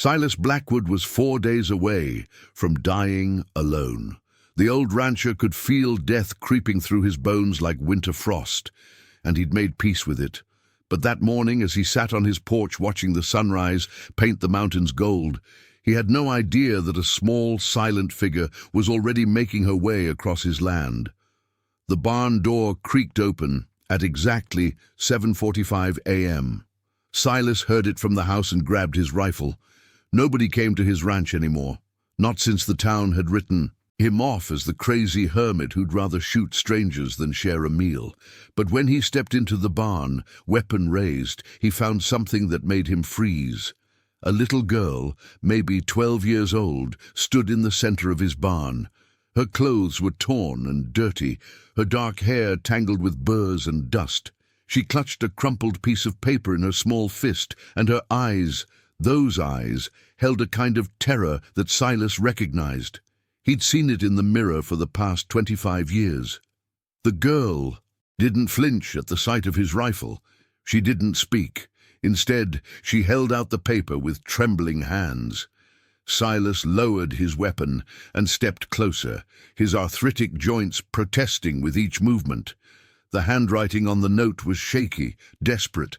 Silas Blackwood was 4 days away from dying alone. The old rancher could feel death creeping through his bones like winter frost, and he'd made peace with it. But that morning, as he sat on his porch watching the sunrise paint the mountains gold, he had no idea that a small, silent figure was already making her way across his land. The barn door creaked open at exactly 7:45 a.m. Silas heard it from the house and grabbed his rifle. Nobody came to his ranch anymore, not since the town had written him off as the crazy hermit who'd rather shoot strangers than share a meal. But when he stepped into the barn, weapon raised, he found something that made him freeze. A little girl, maybe 12 years old, stood in the center of his barn. Her clothes were torn and dirty, her dark hair tangled with burrs and dust. She clutched a crumpled piece of paper in her small fist, and her eyes, those eyes, held a kind of terror that Silas recognized. He'd seen it in the mirror for the past 25 years. The girl didn't flinch at the sight of his rifle. She didn't speak. Instead, she held out the paper with trembling hands. Silas lowered his weapon and stepped closer, his arthritic joints protesting with each movement. The handwriting on the note was shaky, desperate.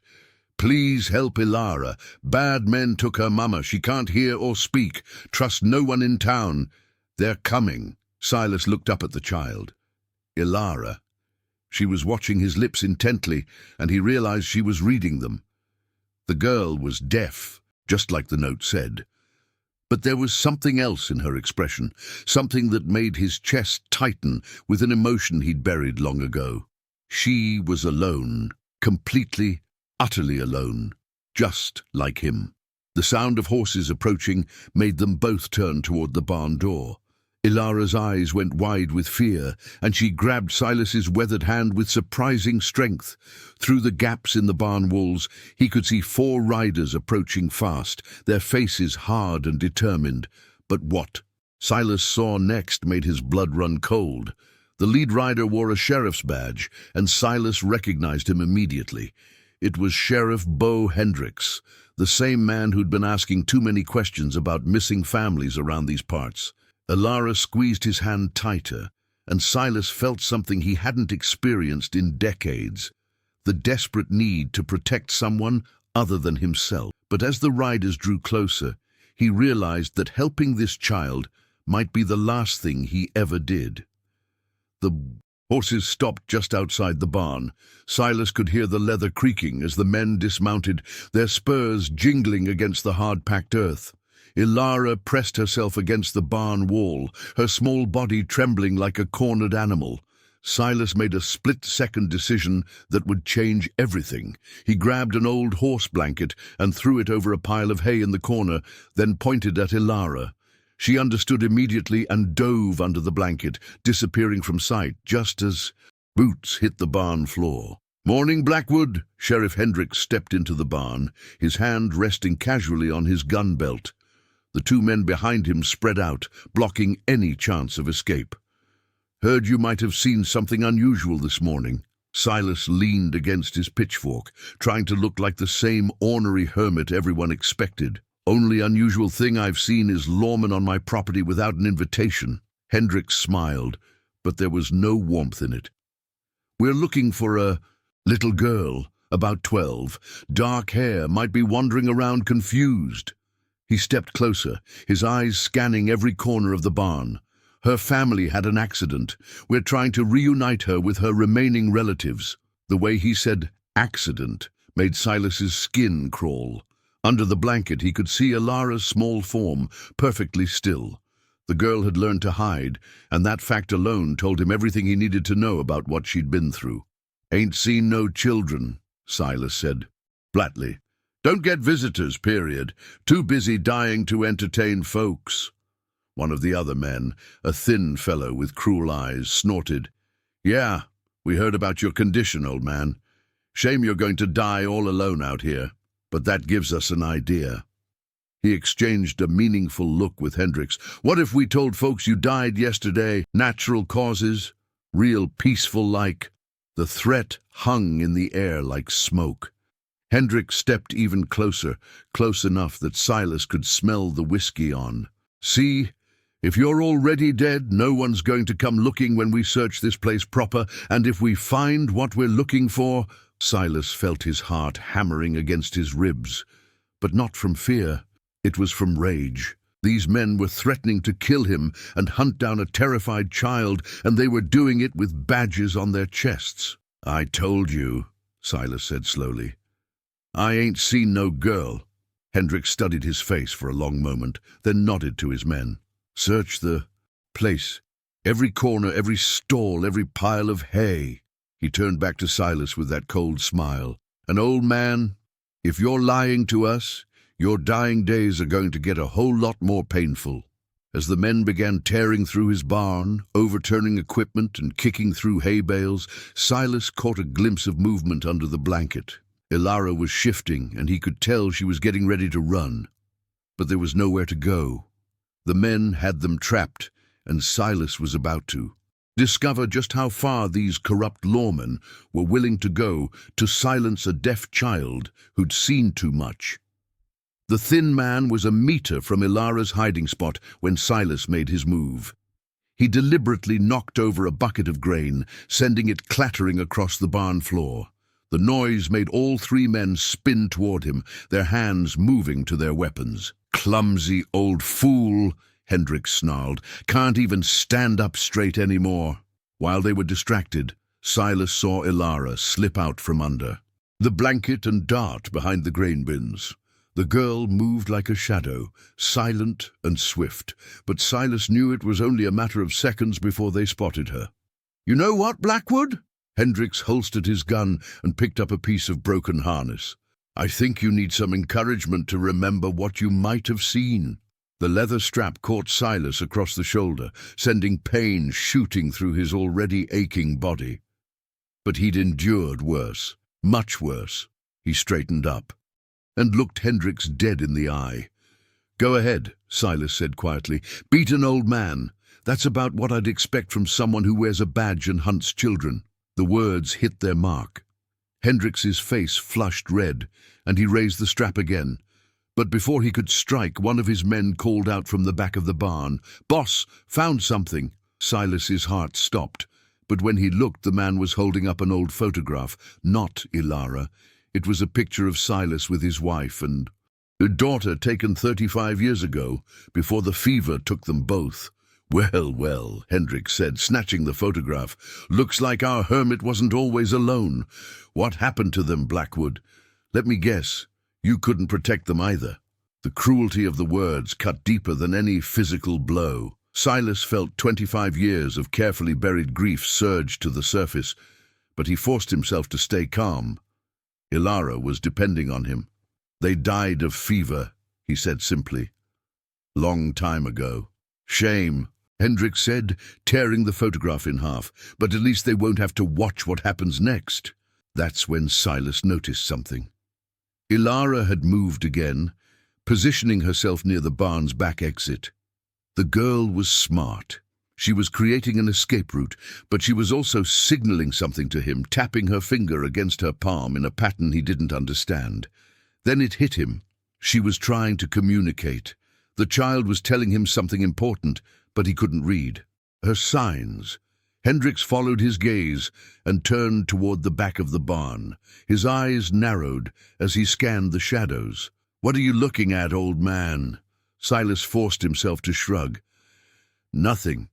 "Please help Elara. Bad men took her mama. She can't hear or speak. Trust no one in town. They're coming." Silas looked up at the child. Elara. She was watching his lips intently, and he realized she was reading them. The girl was deaf, just like the note said. But there was something else in her expression, something that made his chest tighten with an emotion he'd buried long ago. She was alone, completely, utterly alone, just like him. The sound of horses approaching made them both turn toward the barn door. Elara's eyes went wide with fear, and she grabbed Silas's weathered hand with surprising strength. Through the gaps in the barn walls, he could see 4 riders approaching fast, their faces hard and determined. But what Silas saw next made his blood run cold. The lead rider wore a sheriff's badge, and Silas recognized him immediately. It was Sheriff Bo Hendricks, the same man who'd been asking too many questions about missing families around these parts. Elara squeezed his hand tighter, and Silas felt something he hadn't experienced in decades, the desperate need to protect someone other than himself. But as the riders drew closer, he realized that helping this child might be the last thing he ever did. The horses stopped just outside the barn. Silas could hear the leather creaking as the men dismounted, their spurs jingling against the hard-packed earth. Elara pressed herself against the barn wall, her small body trembling like a cornered animal. Silas made a split-second decision that would change everything. He grabbed an old horse blanket and threw it over a pile of hay in the corner, then pointed at Elara. She understood immediately and dove under the blanket, disappearing from sight just as boots hit the barn floor. "Morning, Blackwood." Sheriff Hendricks stepped into the barn, his hand resting casually on his gun belt. The 2 men behind him spread out, blocking any chance of escape. "Heard you might have seen something unusual this morning." Silas leaned against his pitchfork, trying to look like the same ornery hermit everyone expected. "Only unusual thing I've seen is lawmen on my property without an invitation." Hendricks smiled, but there was no warmth in it. "We're looking for a little girl, about 12, dark hair, might be wandering around confused." He stepped closer, his eyes scanning every corner of the barn. "Her family had an accident. We're trying to reunite her with her remaining relatives." The way he said "accident" made Silas's skin crawl. Under the blanket, he could see Elara's small form, perfectly still. The girl had learned to hide, and that fact alone told him everything he needed to know about what she'd been through. "Ain't seen no children," Silas said flatly. "Don't get visitors, period. Too busy dying to entertain folks." One of the other men, a thin fellow with cruel eyes, snorted. "Yeah, we heard about your condition, old man. Shame you're going to die all alone out here, but that gives us an idea." He exchanged a meaningful look with Hendricks. "What if we told folks you died yesterday, natural causes, real peaceful like?" The threat hung in the air like smoke. Hendrik stepped even closer, close enough that Silas could smell the whiskey on. "See? If you're already dead, no one's going to come looking when we search this place proper, and if we find what we're looking for—" Silas felt his heart hammering against his ribs, but not from fear. It was from rage. These men were threatening to kill him and hunt down a terrified child, and they were doing it with badges on their chests. "I told you," Silas said slowly. "I ain't seen no girl." Hendrik studied his face for a long moment, then nodded to his men. "Search the place. Every corner, every stall, every pile of hay." He turned back to Silas with that cold smile. "An old man, if you're lying to us, your dying days are going to get a whole lot more painful." As the men began tearing through his barn, overturning equipment and kicking through hay bales, Silas caught a glimpse of movement under the blanket. Elara was shifting, and he could tell she was getting ready to run. But there was nowhere to go. The men had them trapped, and Silas was about to discover just how far these corrupt lawmen were willing to go to silence a deaf child who'd seen too much. The thin man was a meter from Elara's hiding spot when Silas made his move. He deliberately knocked over a bucket of grain, sending it clattering across the barn floor. The noise made all three men spin toward him, their hands moving to their weapons. "Clumsy old fool," Hendrik snarled. "Can't even stand up straight anymore." While they were distracted, Silas saw Elara slip out from under the blanket and dart behind the grain bins. The girl moved like a shadow, silent and swift, but Silas knew it was only a matter of seconds before they spotted her. "You know what, Blackwood?" Hendricks holstered his gun and picked up a piece of broken harness. "I think you need some encouragement to remember what you might have seen." The leather strap caught Silas across the shoulder, sending pain shooting through his already aching body. But he'd endured worse, much worse. He straightened up and looked Hendricks dead in the eye. "Go ahead," Silas said quietly. "Beat an old man. That's about what I'd expect from someone who wears a badge and hunts children." The words hit their mark. Hendricks's face flushed red, and he raised the strap again. But before he could strike, one of his men called out from the back of the barn, "Boss, found something." Silas's heart stopped, but when he looked, the man was holding up an old photograph, not Elara. It was a picture of Silas with his wife and a daughter taken 35 years ago, before the fever took them both. "Well, well," Hendrik said, snatching the photograph. "Looks like our hermit wasn't always alone. What happened to them, Blackwood? Let me guess, you couldn't protect them either." The cruelty of the words cut deeper than any physical blow. Silas felt 25 years of carefully buried grief surge to the surface, but he forced himself to stay calm. Elara was depending on him. "They died of fever," he said simply. "Long time ago." "Shame," Hendrik said, tearing the photograph in half, "but at least they won't have to watch what happens next." That's when Silas noticed something. Elara had moved again, positioning herself near the barn's back exit. The girl was smart. She was creating an escape route, but she was also signaling something to him, tapping her finger against her palm in a pattern he didn't understand. Then it hit him. She was trying to communicate. The child was telling him something important, but he couldn't read. Her signs. Hendricks followed his gaze and turned toward the back of the barn. His eyes narrowed as he scanned the shadows. "What are you looking at, old man?" Silas forced himself to shrug. "Nothing.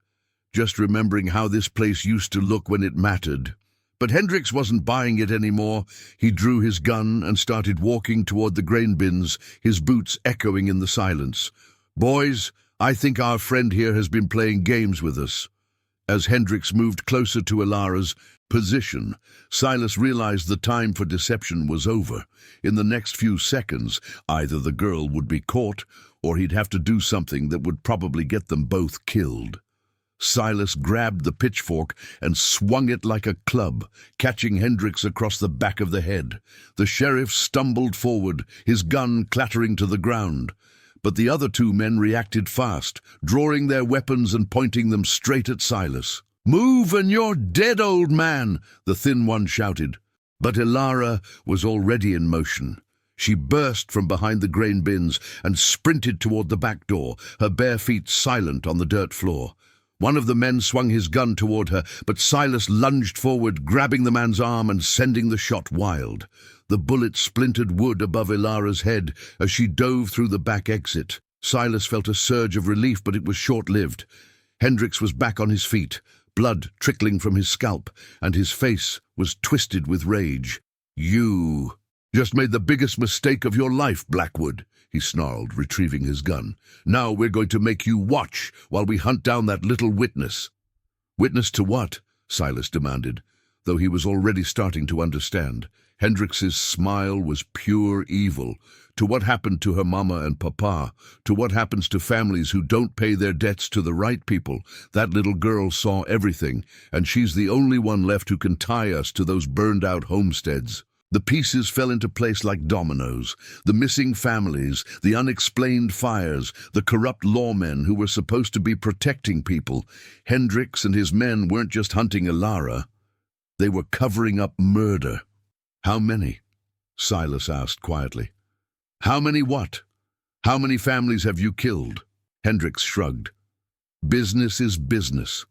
Just remembering how this place used to look when it mattered." But Hendricks wasn't buying it anymore. He drew his gun and started walking toward the grain bins, his boots echoing in the silence. "Boys, I think our friend here has been playing games with us." As Hendricks moved closer to Elara's position, Silas realized the time for deception was over. In the next few seconds, either the girl would be caught, or he'd have to do something that would probably get them both killed. Silas grabbed the pitchfork and swung it like a club, catching Hendricks across the back of the head. The sheriff stumbled forward, his gun clattering to the ground. But the other two men reacted fast, drawing their weapons and pointing them straight at Silas. "Move and you're dead, old man!" the thin one shouted. But Elara was already in motion. She burst from behind the grain bins and sprinted toward the back door, her bare feet silent on the dirt floor. One of the men swung his gun toward her, but Silas lunged forward, grabbing the man's arm and sending the shot wild. The bullet splintered wood above Elara's head as she dove through the back exit. Silas felt a surge of relief, but it was short-lived. Hendricks was back on his feet, blood trickling from his scalp, and his face was twisted with rage. "You just made the biggest mistake of your life, Blackwood," he snarled, retrieving his gun. "Now we're going to make you watch while we hunt down that little witness." "Witness to what?" Silas demanded, though he was already starting to understand. Hendricks's smile was pure evil. To what happened to her mama and papa, to what happens to families who don't pay their debts to the right people. That little girl saw everything, and she's the only one left who can tie us to those burned-out homesteads. The pieces fell into place like dominoes. The missing families, the unexplained fires, the corrupt lawmen who were supposed to be protecting people. Hendricks and his men weren't just hunting Elara. They were covering up murder. "How many?" Silas asked quietly. "How many what? How many families have you killed?" Hendricks shrugged. "Business is business.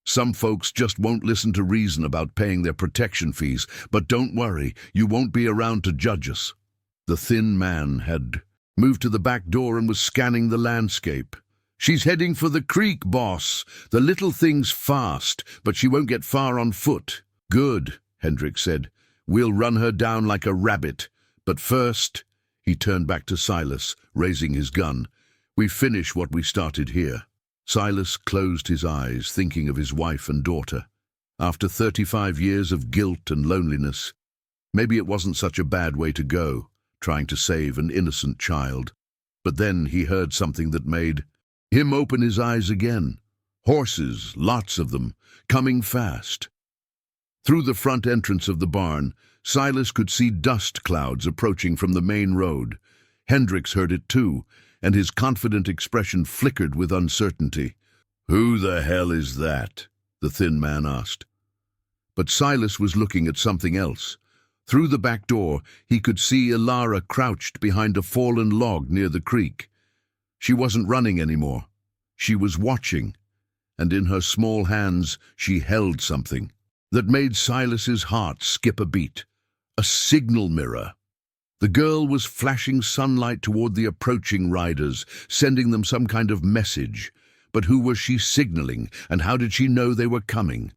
Some folks just won't listen to reason about paying their protection fees, but don't worry, you won't be around to judge us." The thin man had moved to the back door and was scanning the landscape. "She's heading for the creek, boss. The little thing's fast, but she won't get far on foot." "Good," Hendricks said. "We'll run her down like a rabbit. But first," he turned back to Silas, raising his gun, "we finish what we started here." Silas closed his eyes, thinking of his wife and daughter. After 35 years of guilt and loneliness, maybe it wasn't such a bad way to go, trying to save an innocent child. But then he heard something that made him open his eyes again. Horses, lots of them, coming fast. Through the front entrance of the barn, Silas could see dust clouds approaching from the main road. Hendricks heard it too, and his confident expression flickered with uncertainty. "Who the hell is that?" the thin man asked. But Silas was looking at something else. Through the back door, he could see Elara crouched behind a fallen log near the creek. She wasn't running anymore. She was watching, and in her small hands she held something that made Silas's heart skip a beat. A signal mirror. The girl was flashing sunlight toward the approaching riders, sending them some kind of message. But who was she signaling, and how did she know they were coming?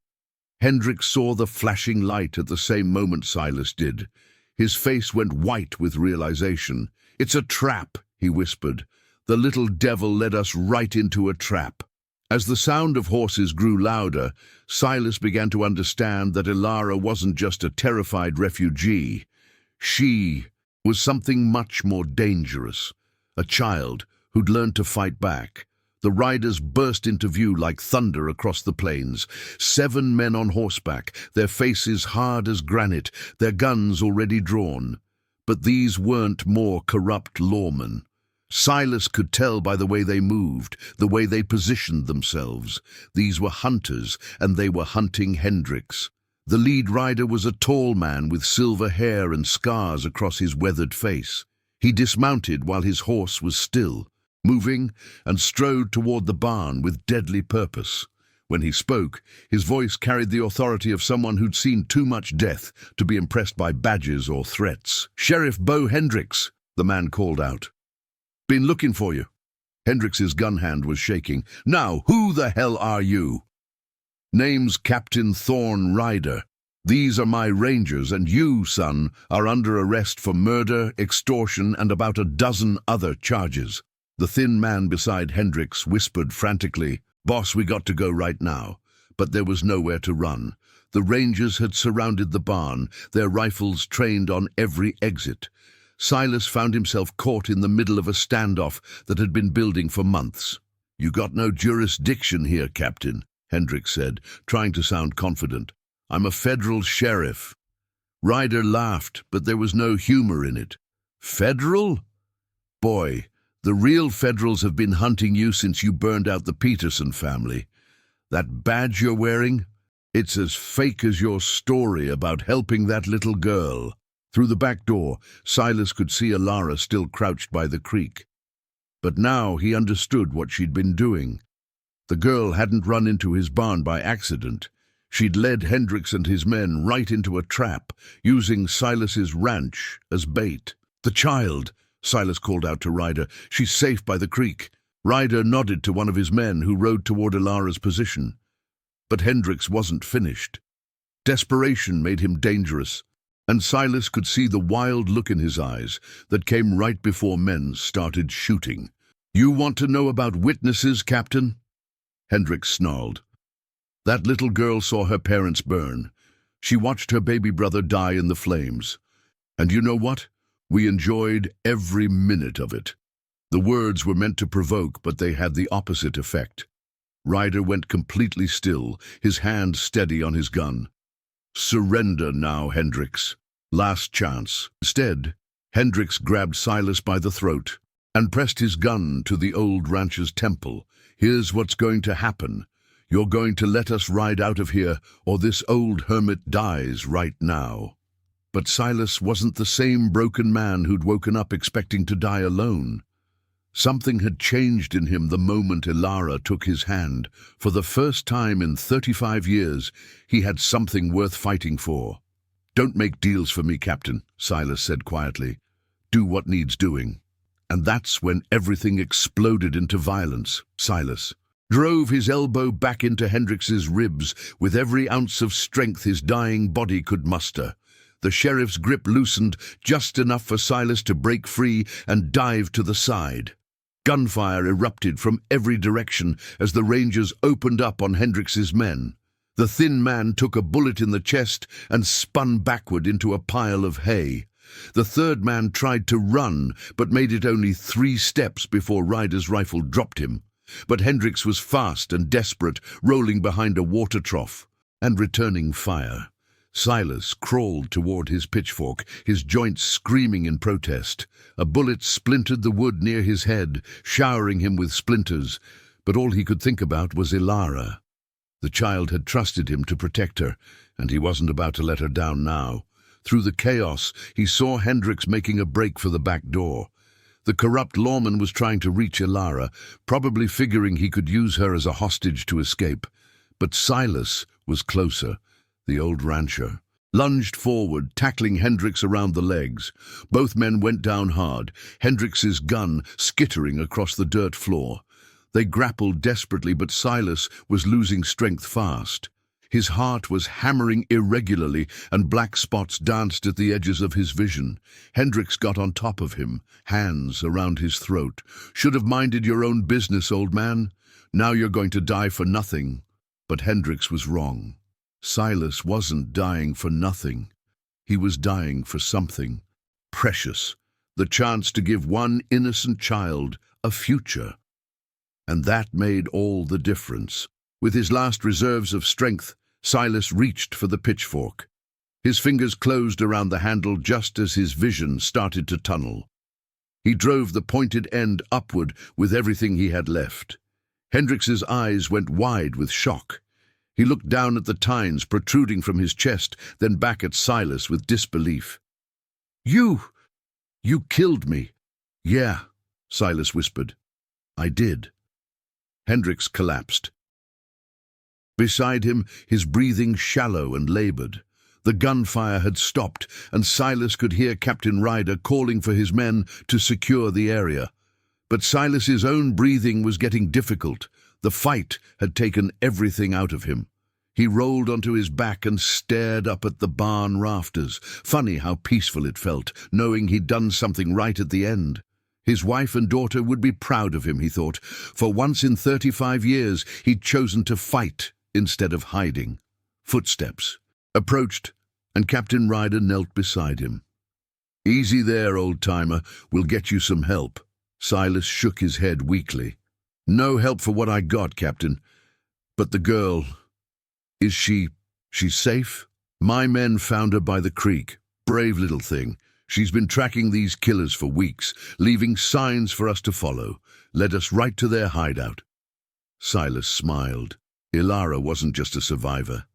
Hendricks saw the flashing light at the same moment Silas did. His face went white with realization. "It's a trap," he whispered. "The little devil led us right into a trap." As the sound of horses grew louder, Silas began to understand that Elara wasn't just a terrified refugee. She was something much more dangerous. A child who'd learned to fight back. The riders burst into view like thunder across the plains. 7 men on horseback, their faces hard as granite, their guns already drawn. But these weren't more corrupt lawmen. Silas could tell by the way they moved, the way they positioned themselves. These were hunters, and they were hunting Hendricks. The lead rider was a tall man with silver hair and scars across his weathered face. He dismounted while his horse was still, moving, and strode toward the barn with deadly purpose. When he spoke, his voice carried the authority of someone who'd seen too much death to be impressed by badges or threats. "Sheriff Bo Hendricks," the man called out. "Been looking for you." Hendricks's gun hand was shaking. "Now, who the hell are you?" "Name's Captain Thorne Ryder. These are my rangers, and you, son, are under arrest for murder, extortion, and about a dozen other charges." The thin man beside Hendricks whispered frantically, "Boss, we got to go right now." But there was nowhere to run. The rangers had surrounded the barn, their rifles trained on every exit. Silas found himself caught in the middle of a standoff that had been building for months. "You got no jurisdiction here, Captain," Hendricks said, trying to sound confident. "I'm a federal sheriff." Ryder laughed, but there was no humor in it. "Federal? Boy, the real federals have been hunting you since you burned out the Peterson family. That badge you're wearing? It's as fake as your story about helping that little girl." Through the back door, Silas could see Elara still crouched by the creek. But now he understood what she'd been doing. The girl hadn't run into his barn by accident. She'd led Hendricks and his men right into a trap, using Silas's ranch as bait. "The child," Silas called out to Ryder. "She's safe by the creek." Ryder nodded to one of his men who rode toward Elara's position. But Hendricks wasn't finished. Desperation made him dangerous, and Silas could see the wild look in his eyes that came right before men started shooting. "You want to know about witnesses, Captain?" Hendricks snarled. "That little girl saw her parents burn. She watched her baby brother die in the flames. And you know what? We enjoyed every minute of it." The words were meant to provoke, but they had the opposite effect. Ryder went completely still, his hand steady on his gun. "Surrender now, Hendricks. Last chance." Instead, Hendricks grabbed Silas by the throat and pressed his gun to the old rancher's temple. "Here's what's going to happen. You're going to let us ride out of here, or this old hermit dies right now." But Silas wasn't the same broken man who'd woken up expecting to die alone. Something had changed in him the moment Elara took his hand. For the first time in 35 years, he had something worth fighting for. "Don't make deals for me, Captain," Silas said quietly. "Do what needs doing." And that's when everything exploded into violence. Silas drove his elbow back into Hendricks's ribs with every ounce of strength his dying body could muster. The sheriff's grip loosened just enough for Silas to break free and dive to the side. Gunfire erupted from every direction as the Rangers opened up on Hendricks's men. The thin man took a bullet in the chest and spun backward into a pile of hay. The third man tried to run, but made it only 3 steps before Ryder's rifle dropped him. But Hendricks was fast and desperate, rolling behind a water trough and returning fire. Silas crawled toward his pitchfork, his joints screaming in protest. A bullet splintered the wood near his head, showering him with splinters, but all he could think about was Elara. The child had trusted him to protect her, and he wasn't about to let her down now. Through the chaos, he saw Hendricks making a break for the back door. The corrupt lawman was trying to reach Elara, probably figuring he could use her as a hostage to escape. But Silas was closer. The old rancher lunged forward, tackling Hendricks around the legs. Both men went down hard, Hendricks's gun skittering across the dirt floor. They grappled desperately, but Silas was losing strength fast. His heart was hammering irregularly, and black spots danced at the edges of his vision. Hendricks got on top of him, hands around his throat. "Should have minded your own business, old man. Now you're going to die for nothing." But Hendricks was wrong. Silas wasn't dying for nothing. He was dying for something precious, the chance to give one innocent child a future. And that made all the difference. With his last reserves of strength, Silas reached for the pitchfork. His fingers closed around the handle just as his vision started to tunnel. He drove the pointed end upward with everything he had left. Hendricks's eyes went wide with shock. He looked down at the tines protruding from his chest, then back at Silas with disbelief. You killed me." "Yeah," Silas whispered. "I did." Hendricks collapsed. Beside him, his breathing shallow and labored. The gunfire had stopped, and Silas could hear Captain Ryder calling for his men to secure the area. But Silas's own breathing was getting difficult. The fight had taken everything out of him. He rolled onto his back and stared up at the barn rafters. Funny how peaceful it felt, knowing he'd done something right at the end. His wife and daughter would be proud of him, he thought. For once in 35 years, he'd chosen to fight instead of hiding. Footsteps approached, and Captain Ryder knelt beside him. "Easy there, old-timer. We'll get you some help." Silas shook his head weakly. "No help for what I got, Captain. But the girl, is she's safe? My men found her by the creek. Brave little thing. She's been tracking these killers for weeks, leaving signs for us to follow. Led us right to their hideout." Silas smiled. Elara wasn't just a survivor.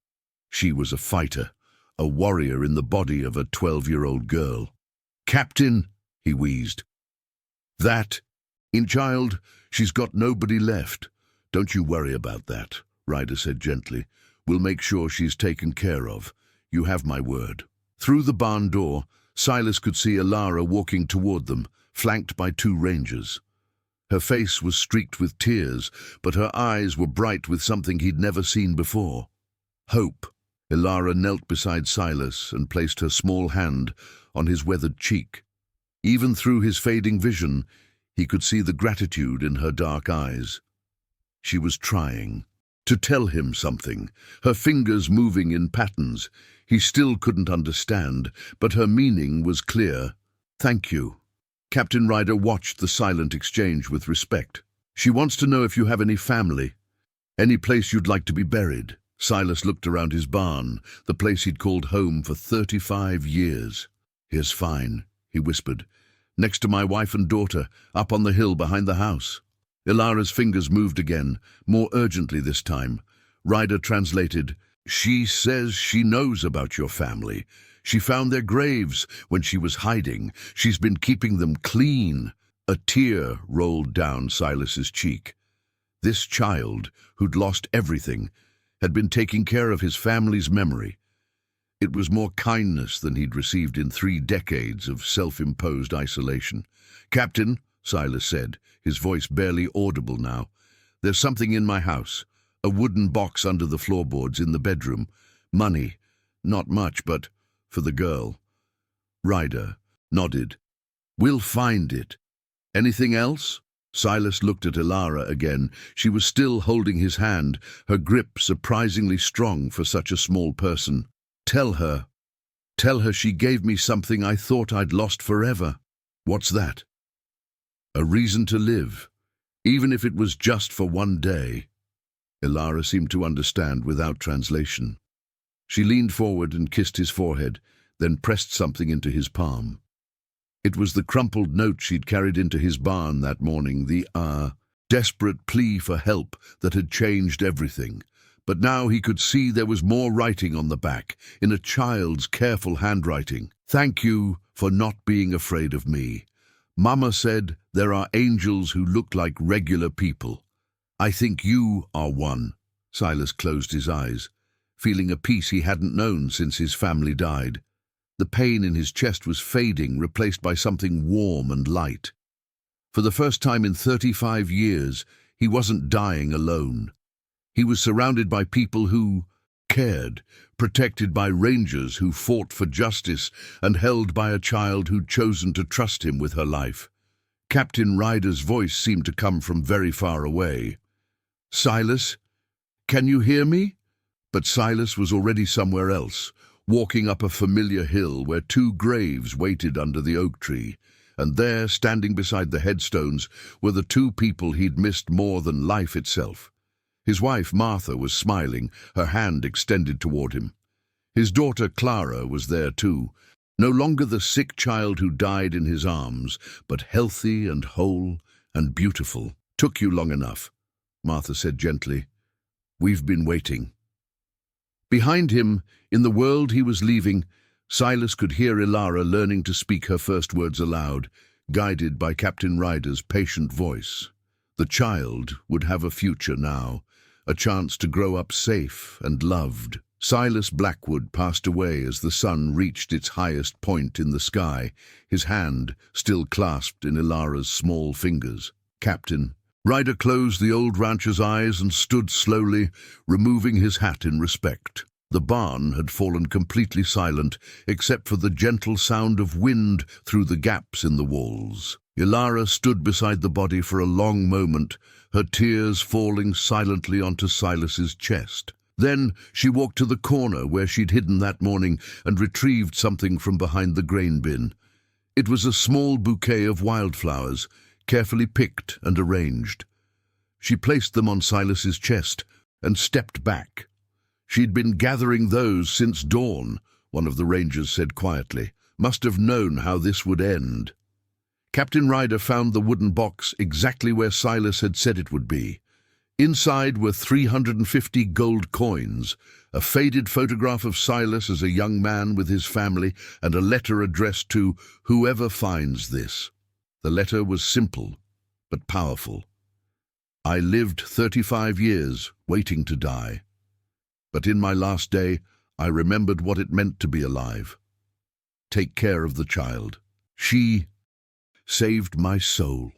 She was a fighter, a warrior in the body of a 12-year-old girl. "Captain," he wheezed. "That, in child, she's got nobody left. Don't you worry about that," Ryder said gently. "We'll make sure she's taken care of. You have my word." Through the barn door, Silas could see Elara walking toward them, flanked by 2 rangers. Her face was streaked with tears, but her eyes were bright with something he'd never seen before. Hope. Elara knelt beside Silas and placed her small hand on his weathered cheek. Even through his fading vision, he could see the gratitude in her dark eyes. She was trying to tell him something, her fingers moving in patterns he still couldn't understand, but her meaning was clear. "Thank you." Captain Ryder watched the silent exchange with respect. "She wants to know if you have any family, any place you'd like to be buried." Silas looked around his barn, the place he'd called home for 35 years. "Here's fine," he whispered. "Next to my wife and daughter, up on the hill behind the house." Elara's fingers moved again, more urgently this time. Ryder translated, "She says she knows about your family. She found their graves when she was hiding. She's been keeping them clean." A tear rolled down Silas's cheek. This child, who'd lost everything, had been taking care of his family's memory. It was more kindness than he'd received in 3 decades of self-imposed isolation. "Captain," Silas said, his voice barely audible now, "there's something in my house. A wooden box under the floorboards in the bedroom. Money. Not much, but for the girl." Ryder nodded. "We'll find it. Anything else?" Silas looked at Elara again. She was still holding his hand, her grip surprisingly strong for such a small person. Tell her she gave me something I thought I'd lost forever." "What's that?" "A reason to live, even if it was just for one day." Elara seemed to understand without translation. She leaned forward and kissed his forehead, then pressed something into his palm. It was the crumpled note she'd carried into his barn that morning, the desperate plea for help that had changed everything. But now he could see there was more writing on the back, in a child's careful handwriting. "Thank you for not being afraid of me. Mama said there are angels who look like regular people. I think you are one." Silas closed his eyes, feeling a peace he hadn't known since his family died. The pain in his chest was fading, replaced by something warm and light. For the first time in 35 years, he wasn't dying alone. He was surrounded by people who cared, protected by rangers who fought for justice, and held by a child who'd chosen to trust him with her life. Captain Ryder's voice seemed to come from very far away. "Silas, can you hear me?" But Silas was already somewhere else, walking up a familiar hill where 2 graves waited under the oak tree, and there, standing beside the headstones, were the 2 people he'd missed more than life itself. His wife, Martha, was smiling, her hand extended toward him. His daughter, Clara, was there too, no longer the sick child who died in his arms, but healthy and whole and beautiful. "Took you long enough," Martha said gently. "We've been waiting." Behind him, in the world he was leaving, Silas could hear Elara learning to speak her first words aloud, guided by Captain Ryder's patient voice. The child would have a future now, a chance to grow up safe and loved. Silas Blackwood passed away as the sun reached its highest point in the sky, his hand still clasped in Elara's small fingers. "Captain." Ryder closed the old rancher's eyes and stood slowly, removing his hat in respect. The barn had fallen completely silent, except for the gentle sound of wind through the gaps in the walls. Elara stood beside the body for a long moment, her tears falling silently onto Silas's chest. Then she walked to the corner where she'd hidden that morning and retrieved something from behind the grain bin. It was a small bouquet of wildflowers, carefully picked and arranged. She placed them on Silas's chest and stepped back. "She'd been gathering those since dawn," one of the rangers said quietly. "Must have known how this would end." Captain Ryder found the wooden box exactly where Silas had said it would be. Inside were 350 gold coins, a faded photograph of Silas as a young man with his family, and a letter addressed to whoever finds this. The letter was simple, but powerful. I lived 35 years, waiting to die. But in my last day, I remembered what it meant to be alive. Take care of the child. She saved my soul.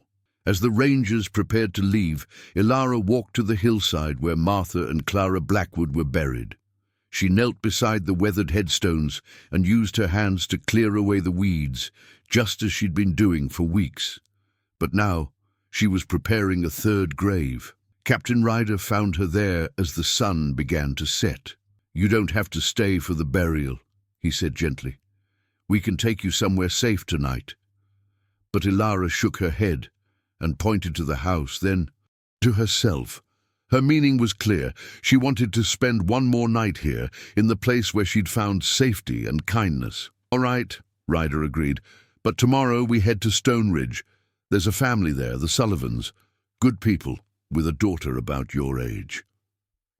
As the rangers prepared to leave, Elara walked to the hillside where Martha and Clara Blackwood were buried. She knelt beside the weathered headstones and used her hands to clear away the weeds, just as she'd been doing for weeks. But now, she was preparing a third grave. Captain Ryder found her there as the sun began to set. "You don't have to stay for the burial," he said gently. "We can take you somewhere safe tonight." But Elara shook her head and pointed to the house, then to herself. Her meaning was clear. She wanted to spend one more night here, in the place where she'd found safety and kindness. "All right," Ryder agreed, "but tomorrow we head to Stone Ridge. There's a family there, the Sullivans. Good people, with a daughter about your age."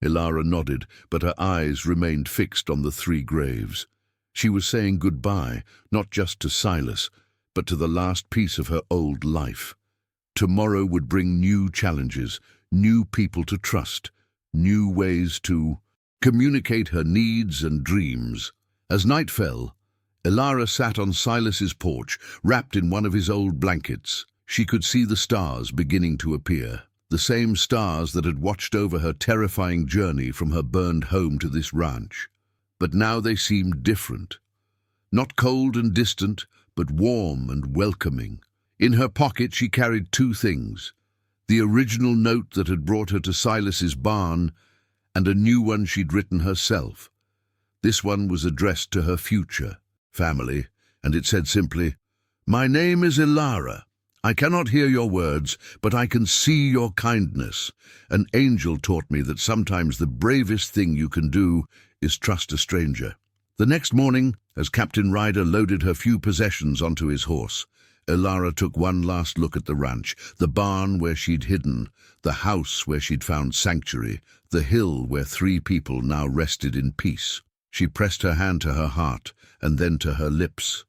Elara nodded, but her eyes remained fixed on the 3 graves. She was saying goodbye, not just to Silas, but to the last piece of her old life. Tomorrow would bring new challenges, new people to trust, new ways to communicate her needs and dreams. As night fell, Elara sat on Silas's porch, wrapped in one of his old blankets. She could see the stars beginning to appear, the same stars that had watched over her terrifying journey from her burned home to this ranch. But now they seemed different. Not cold and distant, but warm and welcoming. In her pocket she carried 2 things: the original note that had brought her to Silas's barn, and a new one she'd written herself. This one was addressed to her future family, and it said simply, "My name is Elara. I cannot hear your words, but I can see your kindness. An angel taught me that sometimes the bravest thing you can do is trust a stranger." The next morning, as Captain Ryder loaded her few possessions onto his horse, Elara took one last look at the ranch, the barn where she'd hidden, the house where she'd found sanctuary, the hill where 3 people now rested in peace. She pressed her hand to her heart, and then to her lips,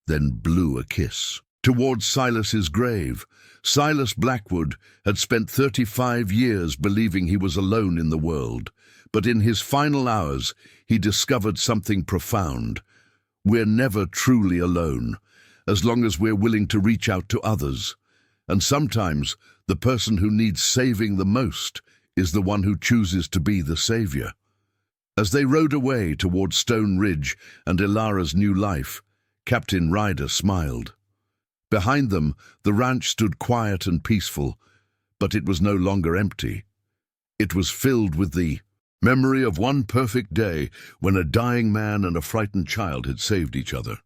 then blew a kiss. Towards Silas's grave, Silas Blackwood had spent 35 years believing he was alone in the world, but in his final hours he discovered something profound. We're never truly alone, as long as we're willing to reach out to others. And sometimes the person who needs saving the most is the one who chooses to be the savior. As they rode away toward Stone Ridge and Elara's new life, Captain Ryder smiled. Behind them, the ranch stood quiet and peaceful, but it was no longer empty. It was filled with the memory of one perfect day when a dying man and a frightened child had saved each other.